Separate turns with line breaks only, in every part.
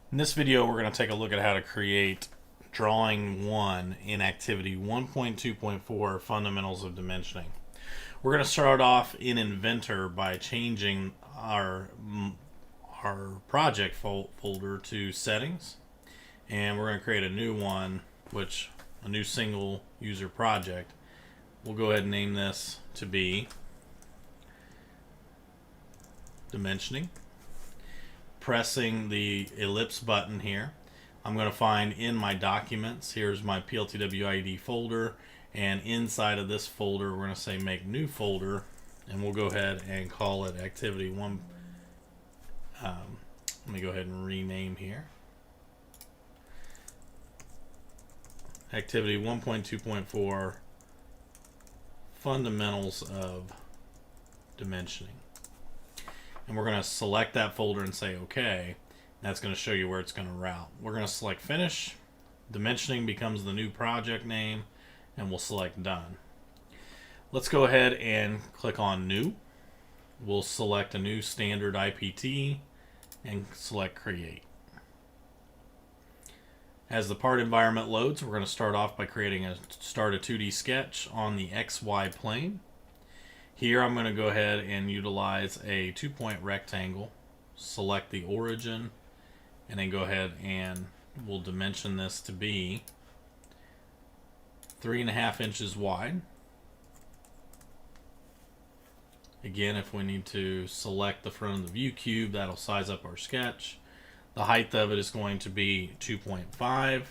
In this video, we're going to take a look at how to create Drawing 1 in Activity 1.2.4 Fundamentals of Dimensioning. We're going to start off in Inventor by changing our project folder to Settings, and we're going to create a new one, a new single user project. We'll go ahead and name this to be Dimensioning. Pressing the ellipse button here, I'm going to find in my documents, here's my PLTWID folder, and inside of this folder we're going to say make new folder, and we'll go ahead and call it activity 1. Let me go ahead and rename here. Activity 1.2.4 Fundamentals of Dimensioning. And we're going to select that folder and say OK. That's going to show you where it's going to route. We're going to select Finish. Dimensioning becomes the new project name, and we'll select Done. Let's go ahead and click on New. We'll select a new standard IPT and select Create. As the part environment loads, we're going to start off by start a 2D sketch on the XY plane. Here I'm going to go ahead and utilize a 2-point rectangle, select the origin, and then go ahead and we'll dimension this to be 3.5 inches wide. Again, if we need to select the front of the view cube, that'll size up our sketch. The height of it is going to be 2.5,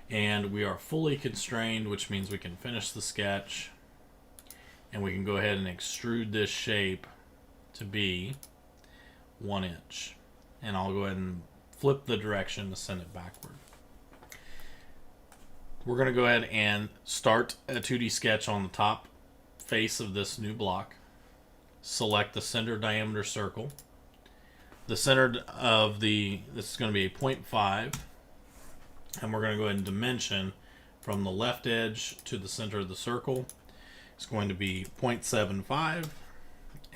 and we are fully constrained, which means we can finish the sketch. And we can go ahead and extrude this shape to be 1 inch. And I'll go ahead and flip the direction to send it backward. We're going to go ahead and start a 2D sketch on the top face of this new block. Select the center diameter circle. The center of this is going to be a 0.5. And we're going to go ahead and dimension from the left edge to the center of the circle. It's going to be 0.75,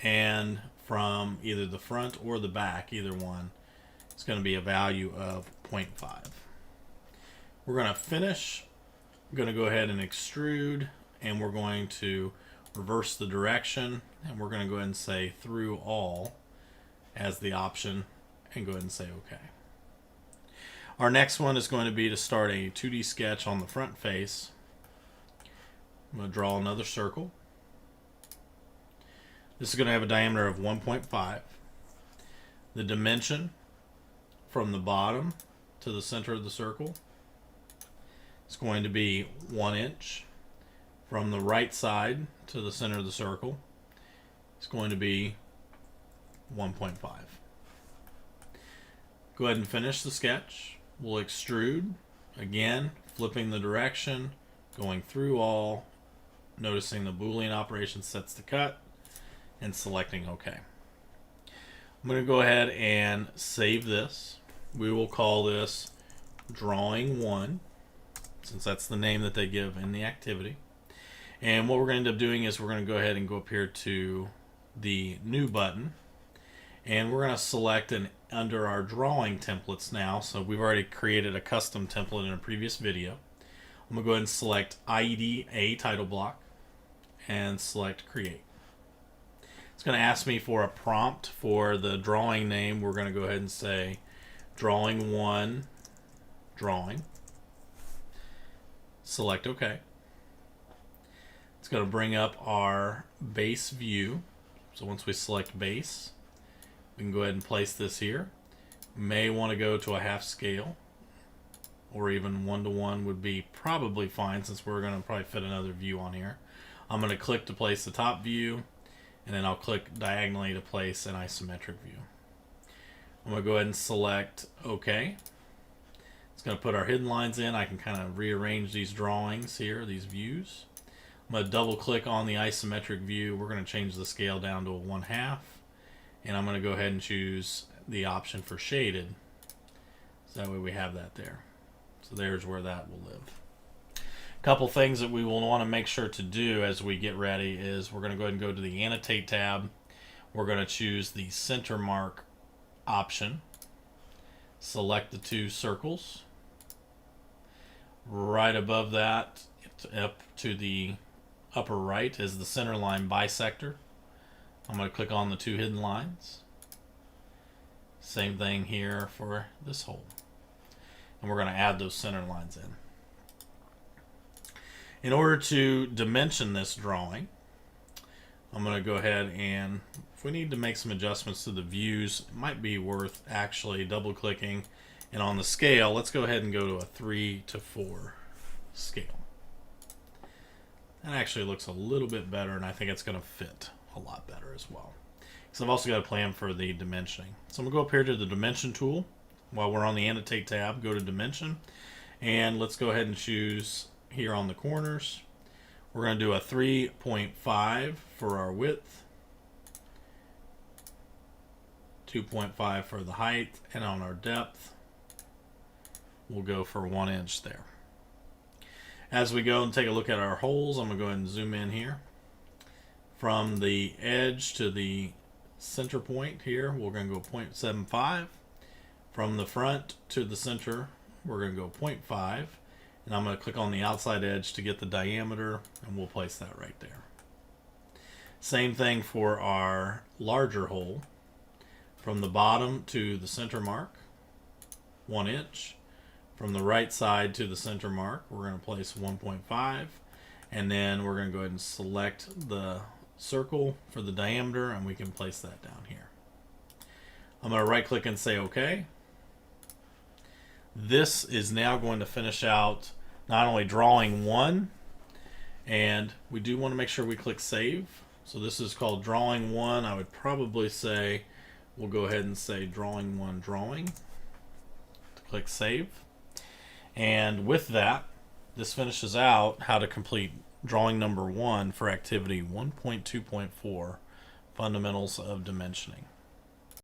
and from either the front or the back, either one, it's going to be a value of 0.5. We're going to finish. I'm going to go ahead and extrude, and we're going to reverse the direction, and we're going to go ahead and say through all as the option, and go ahead and say OK. Our next one is going to be to start a 2D sketch on the front face. I'm going to draw another circle. This is going to have a diameter of 1.5. The dimension from the bottom to the center of the circle is going to be 1 inch. From the right side to the center of the circle is going to be 1.5. Go ahead and finish the sketch. We'll extrude, again, flipping the direction, going through all, noticing the Boolean operation sets to cut, and selecting OK. I'm going to go ahead and save this. We will call this Drawing 1, since that's the name that they give in the activity. And what we're going to end up doing is we're going to go ahead and go up here to the New button, and we're going to select under our drawing templates now. So we've already created a custom template in a previous video. I'm going to go ahead and select IDA title block and select Create. It's going to ask me for a prompt for the drawing name. We're going to go ahead and say Drawing 1 Drawing. Select OK. It's going to bring up our base view. So once we select base, we can go ahead and place this here. We may want to go to a half scale, or even 1:1 would be probably fine, since we're going to probably fit another view on here. I'm going to click to place the top view, and then I'll click diagonally to place an isometric view. I'm going to go ahead and select OK. It's going to put our hidden lines in. I can kind of rearrange these drawings here, these views. I'm going to double click on the isometric view. We're going to change the scale down to a 1/2, and I'm going to go ahead and choose the option for shaded, so that way we have that there. So there's where that will live. A couple things that we will want to make sure to do as we get ready is we're going to go ahead and go to the Annotate tab. We're going to choose the center mark option. select the two circles. Right above that, up to the upper right, is the center line bisector. I'm going to click on the two hidden lines. Same thing here for this hole. And we're going to add those center lines in. In order to dimension this drawing, I'm going to go ahead and, if we need to make some adjustments to the views, it might be worth actually double clicking. And on the scale, let's go ahead and go to a 3:4 scale. That actually looks a little bit better, and I think it's going to fit a lot better as well. So I've also got a plan for the dimensioning. So I'm going to go up here to the Dimension tool. While we're on the Annotate tab, go to Dimension. And let's go ahead and choose here on the corners. We're going to do a 3.5 for our width, 2.5 for the height, and on our depth, we'll go for 1 inch there. As we go and take a look at our holes, I'm going to go ahead and zoom in here. From the edge to the center point here, we're going to go 0.75. From the front to the center, we're going to go 0.5. And I'm going to click on the outside edge to get the diameter, and we'll place that right there. Same thing for our larger hole. From the bottom to the center mark, 1 inch. From the right side to the center mark, we're going to place 1.5. And then we're going to go ahead and select the circle for the diameter, and we can place that down here. I'm going to right click and say OK. This is now going to finish out not only drawing 1, and we do want to make sure we click save. So this is called drawing 1. I would probably say, we'll go ahead and say drawing 1 drawing. Click save. And with that, this finishes out how to complete drawing number 1 for activity 1.2.4, Fundamentals of Dimensioning.